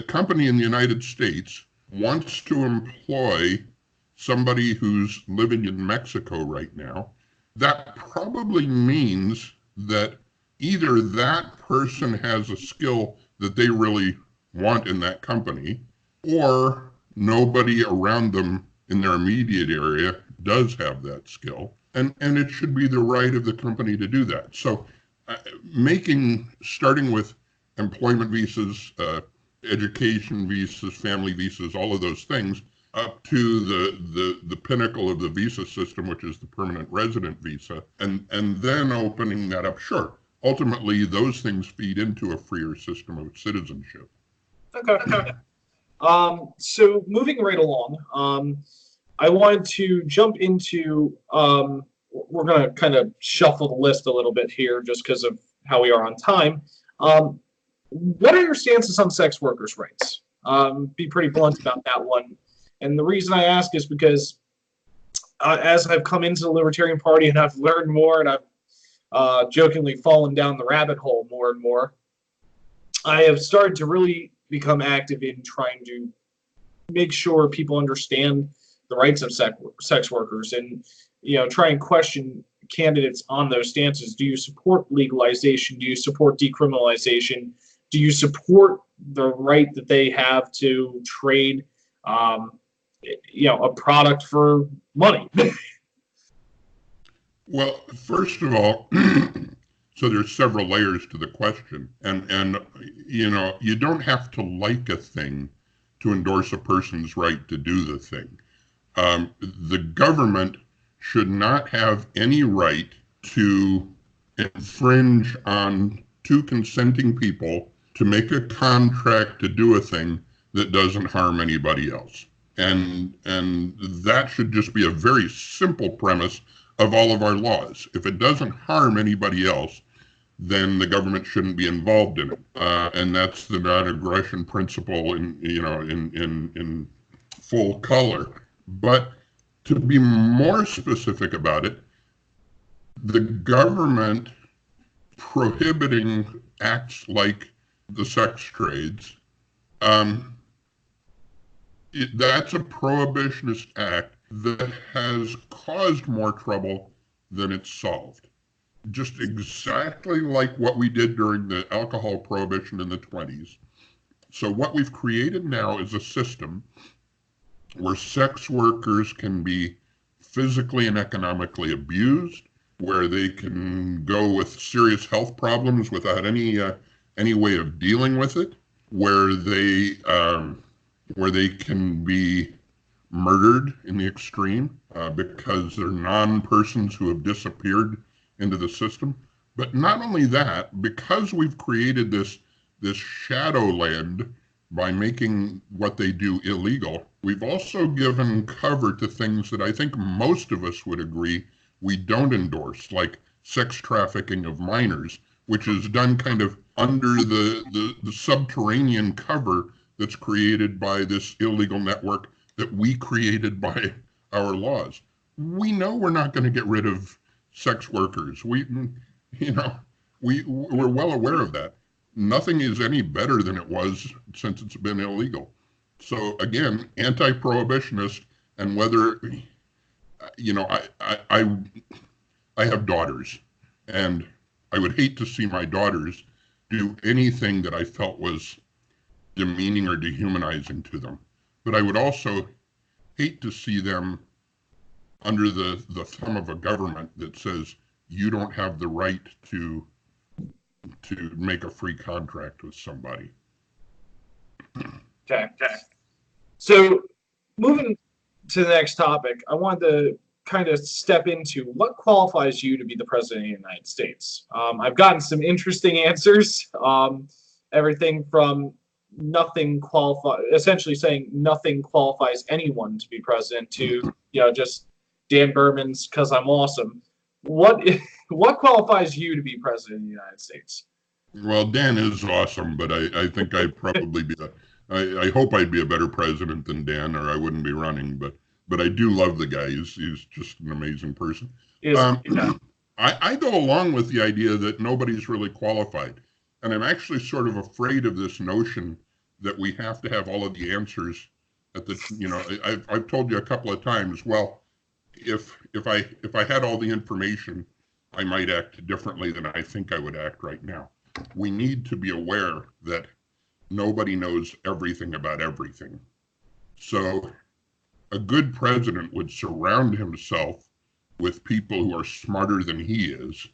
company in the United States wants to employ somebody who's living in Mexico right now, that probably means that either that person has a skill that they really want in that company, or nobody around them in their immediate area does have that skill. And it should be the right of the company to do that. So starting with employment visas, education visas, family visas, all of those things, up to the pinnacle of the visa system, which is the permanent resident visa, and then opening that up. Sure, ultimately, those things feed into a freer system of citizenship. Okay. So moving right along, I wanted to jump into, we're going to kind of shuffle the list a little bit here just because of how we are on time. What are your stances on sex workers' rights? Be pretty blunt about that one. And the reason I ask is because as I've come into the Libertarian Party and I've learned more and I've jokingly fallen down the rabbit hole more and more, I have started to really become active in trying to make sure people understand the rights of sex workers and, try and question candidates on those stances. Do you support legalization? Do you support decriminalization? Do you support the right that they have to trade a product for money? Well, first of all, so there's several layers to the question, and you don't have to like a thing to endorse a person's right to do the thing. The government should not have any right to infringe on two consenting people to make a contract to do a thing that doesn't harm anybody else. And that should just be a very simple premise of all of our laws. If it doesn't harm anybody else, then the government shouldn't be involved in it. And that's the non-aggression principle in full color. But to be more specific about it, the government prohibiting acts like the sex trades, that's a prohibitionist act that has caused more trouble than it's solved. Just exactly like what we did during the alcohol prohibition in the 20s. So what we've created now is a system where sex workers can be physically and economically abused, where they can go with serious health problems without any way of dealing with it, where they can be murdered in the extreme because they're non-persons who have disappeared into the system. But not only that, because we've created this shadow land by making what they do illegal, we've also given cover to things that I think most of us would agree we don't endorse, like sex trafficking of minors, which is done kind of under the subterranean cover that's created by this illegal network that we created by our laws. We know we're not going to get rid of sex workers. We're well aware of that. Nothing is any better than it was since it's been illegal. So again, anti-prohibitionist, and whether, I have daughters, and I would hate to see my daughters do anything that I felt was demeaning or dehumanizing to them. But I would also hate to see them under the thumb of a government that says you don't have the right to make a free contract with somebody. Okay. So moving to the next topic, I wanted to kind of step into what qualifies you to be the president of the United States. I've gotten some interesting answers. Everything from essentially saying nothing qualifies anyone to be president, to just Dan Berman's "'cause I'm awesome." What qualifies you to be president of the United States? Well, Dan is awesome, but I think I'd probably be I hope I'd be a better president than Dan, or I wouldn't be running. But I do love the guy. He's just an amazing person. I go along with the idea that nobody's really qualified, and I'm actually sort of afraid of this notion that we have to have all of the answers at the. I've told you a couple of times. Well, if I had all the information, I might act differently than I think I would act right now. We need to be aware that nobody knows everything about everything. So a good president would surround himself with people who are smarter than he is,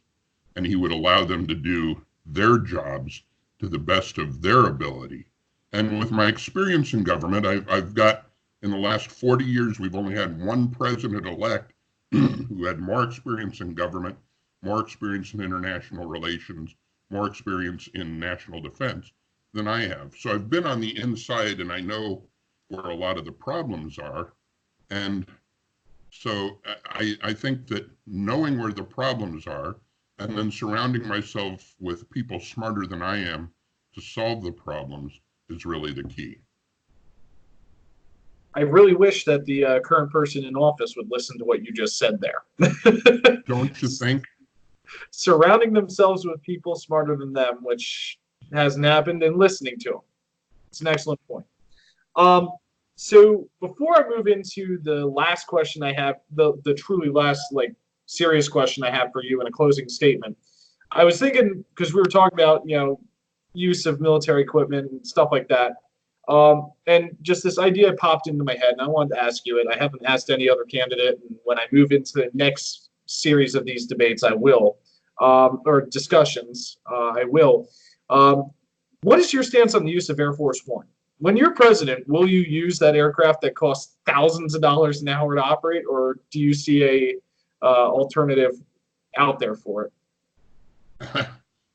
and he would allow them to do their jobs to the best of their ability. And with my experience in government, I've got, in the last 40 years, we've only had one president-elect who had more experience in government, more experience in international relations, more experience in national defense than I have. So I've been on the inside, and I know where a lot of the problems are. And so I think that knowing where the problems are and then surrounding myself with people smarter than I am to solve the problems is really the key. I really wish that the current person in office would listen to what you just said there. Don't you think? Surrounding themselves with people smarter than them, which hasn't happened, and listening to them. It's an excellent point. So before I move into the last question I have, the truly last serious question I have for you in a closing statement, I was thinking, because we were talking about use of military equipment and stuff like that, and just this idea popped into my head, and I wanted to ask you it. I haven't asked any other candidate, and when I move into the next series of these debates, I will, or discussions, I will. What is your stance on the use of Air Force One? When you're president, will you use that aircraft that costs thousands of dollars an hour to operate, or do you see a alternative out there for it?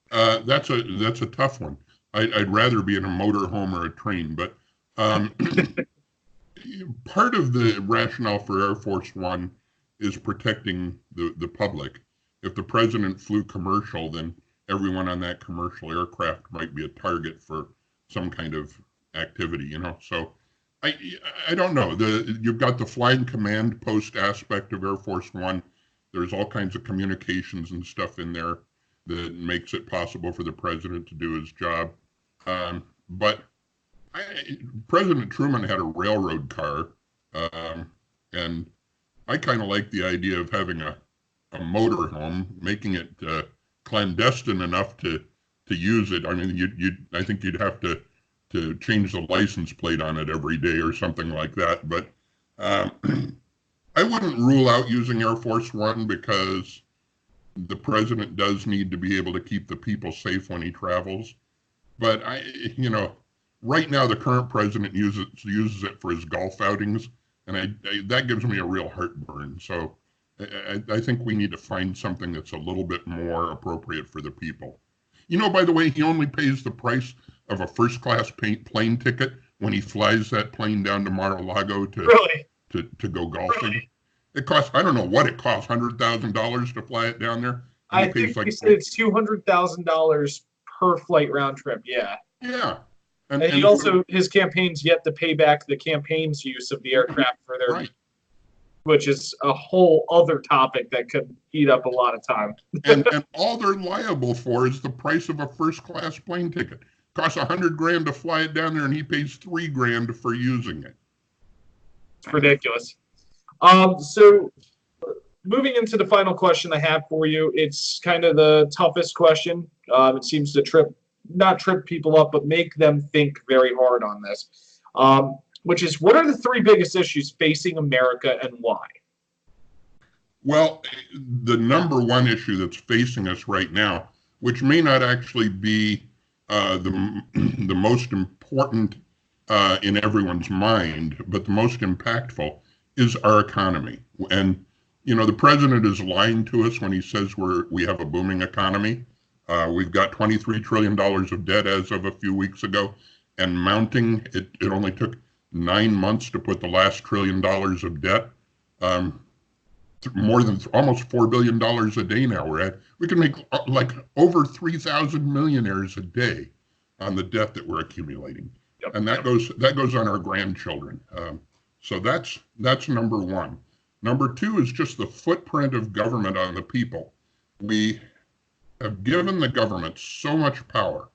That's a tough one. I'd rather be in a motorhome or a train, but part of the rationale for Air Force One is protecting the public. If the president flew commercial, then everyone on that commercial aircraft might be a target for some kind of activity, you know. So I don't know. You've got the flying command post aspect of Air Force One. There's all kinds of communications and stuff in there that makes it possible for the president to do his job. But President Truman had a railroad car, and I kind of like the idea of having a motorhome, making it clandestine enough to use it. I mean, I think you'd have to change the license plate on it every day or something like that. But I wouldn't rule out using Air Force One because the president does need to be able to keep the people safe when he travels. But right now the current president uses it for his golf outings, and that gives me a real heartburn. So I think we need to find something that's a little bit more appropriate for the people. By the way, he only pays the price of a first-class plane ticket when he flies that plane down to Mar-a-Lago to go golfing. Really? It costs, I don't know what it costs, $100,000 to fly it down there. I think he said it's $200,000 per flight round trip. Yeah. Yeah. And he also, his campaign's yet to pay back the campaign's use of the aircraft for their, right, which is a whole other topic that could eat up a lot of time. and all they're liable for is the price of a first-class plane ticket. Costs $100,000 to fly it down there, and he pays $3,000 for using it. It's ridiculous. So moving into the final question I have for you, it's kind of the toughest question. It seems to not trip people up, but make them think very hard on this, which is, what are the three biggest issues facing America and why? Well, the number one issue that's facing us right now, which may not actually be the most important in everyone's mind, but the most impactful, is our economy. And the president is lying to us when he says we have a booming economy. We've got $23 trillion of debt as of a few weeks ago, and mounting. It only took 9 months to put the last $1 trillion of debt. More than almost $4 billion a day now we can make like over 3,000 millionaires a day on the debt that we're accumulating. Yep. And that goes on our grandchildren. So that's number one. Number two is just the footprint of government on the people. We have given the government so much power,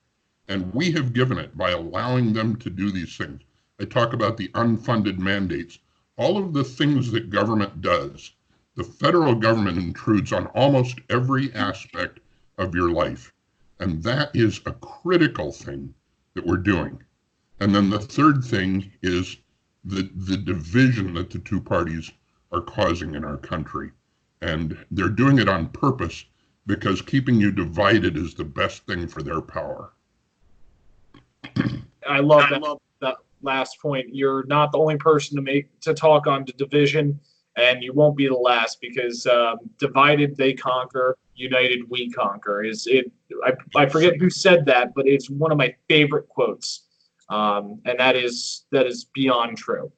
and we have given it by allowing them to do these things. I talk about the unfunded mandates. All of the things that government does, the federal government intrudes on almost every aspect of your life. And that is a critical thing that we're doing. And then the third thing is the division that the two parties are causing in our country. And they're doing it on purpose because keeping you divided is the best thing for their power. I love that last point. You're not the only person to talk on the division, and you won't be the last, because divided they conquer, united we conquer. I forget who said that, but it's one of my favorite quotes, and that is beyond true.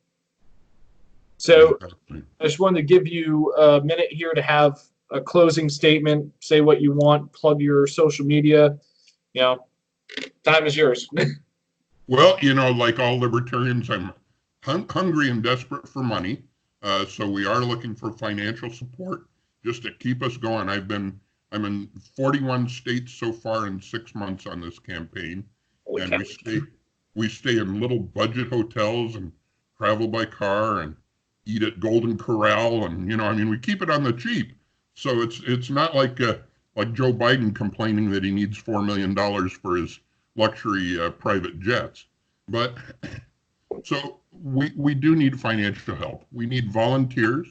So I just wanted to give you a minute here to have a closing statement, say what you want, plug your social media. Time is yours. Well, like all libertarians, I'm hungry and desperate for money. So we are looking for financial support just to keep us going. I'm in 41 states so far in 6 months on this campaign. And we stay in little budget hotels and travel by car and eat at Golden Corral, and we keep it on the cheap. So it's not like Joe Biden complaining that he needs $4 million for his luxury private jets. But so we do need financial help. We need volunteers,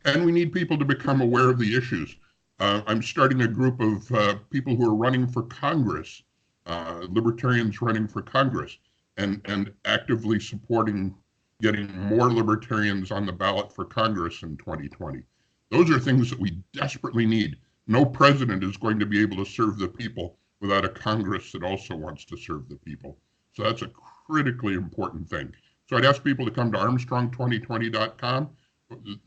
and we need people to become aware of the issues. I'm starting a group of people who are running for Congress, libertarians running for Congress, and actively supporting getting more libertarians on the ballot for Congress in 2020. Those are things that we desperately need. No president is going to be able to serve the people without a Congress that also wants to serve the people. So that's a critically important thing. So I'd ask people to come to Armstrong2020.com.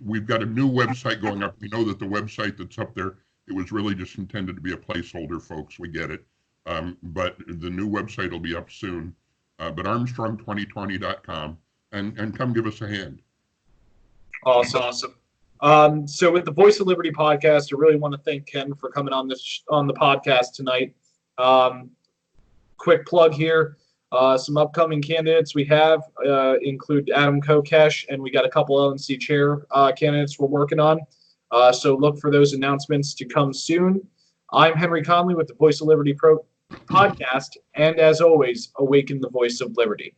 We've got a new website going up. We know that the website that's up there It was really just intended to be a placeholder, folks. We get it. But the new website will be up soon. But Armstrong2020.com, and come give us a hand. Awesome. So with the Voice of Liberty podcast, I really want to thank Ken for coming on the podcast tonight. Quick plug here. Some upcoming candidates we have include Adam Kokesh, and we got a couple LNC chair candidates we're working on. So look for those announcements to come soon. I'm Henry Conley with the Voice of Liberty podcast, and as always, awaken the voice of liberty.